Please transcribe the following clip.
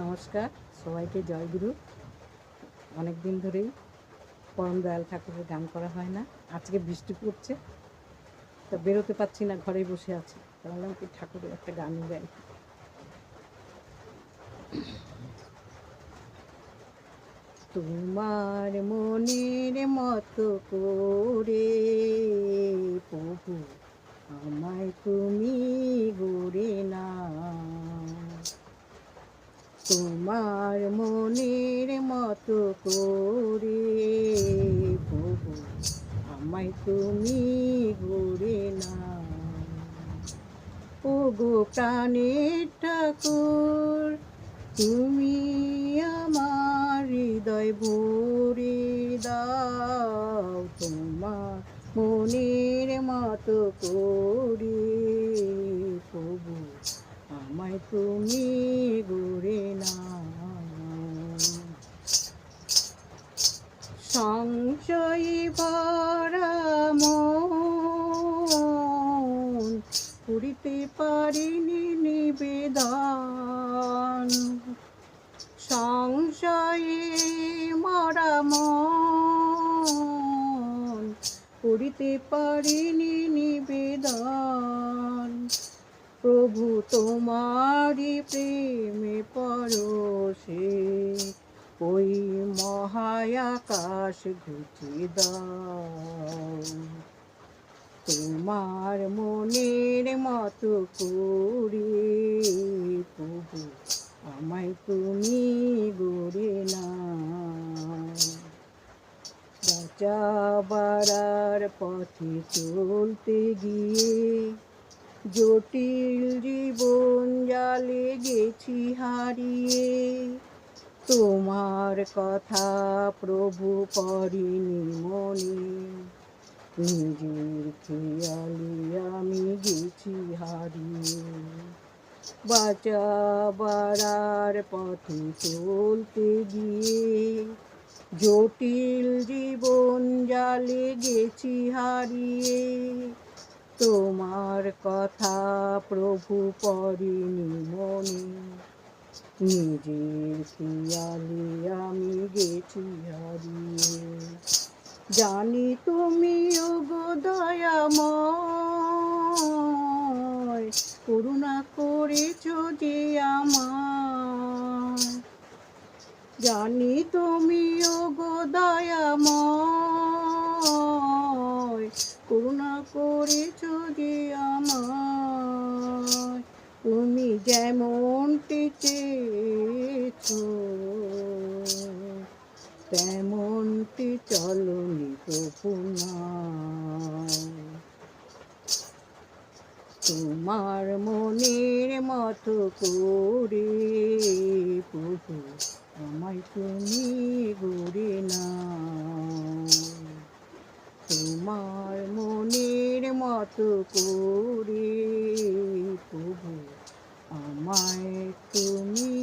নমস্কার, সবাইকে জয়গুরু। অনেক দিন ধরেই পরম দয়াল ঠাকুরের গান করা হয় না। আজকে বৃষ্টি পড়ছে, তা বেরোতে পারছি না, ঘরেই বসে আছি। ভাবলাম কি ঠাকুরের একটা গান গাই। তোমার মনের মতো করে প্রভু আমায় তুমি গড়ে না। তোমার মনের মতো করে প্রভু আমায় তুমি গড়ে না। ও গো প্রাণের ঠাকুর, তুমি আমার হৃদয় ভরে দাও। তোমার মনের মতো করে প্রভু আমায় তুমি গড়ে নাও। সংশয়ে ভরা মন করিতে পারিনি নিবেদন। সংশয়ে মরা মন করিতে পারিনি নিবেদন। প্রভু তোমারি প্রেমে পরশে ওই মহায়াকাশ ঘুচে দাও। তোমার মনের মতো করে প্রভু আমায় তুমি গড়ে নাও। বাঁচাবার পথে চলতে গিয়ে জটিল জীবন জালে গেছি হারিয়ে। তোমার কথা প্রভু করিনি মনে, নিজের খেয়ালে আমি গেছি হারিয়ে। বাঁচাবার পথে চলতে গিয়ে জটিল জীবন জালে গেছি হারিয়ে। তোমার কথা প্রভু পড়িনি মনে, নিজের খেয়ালে আমি গেছি হারিয়ে। জানি তুমি ওগো দয়াময়, করুণা করেছ যে আমায়। জানি তুমি ওগো দয়াময়, করুণা করেছ যে আমায়। তুমি যেমনটি চেয়েছ তেমনটি চলনি প্রভু নাও। তোমার মনের মতো করে প্রভু আমায় তুমি গড়ে নাও। তোমার মনের মতো করে প্রভু আমায় তুমি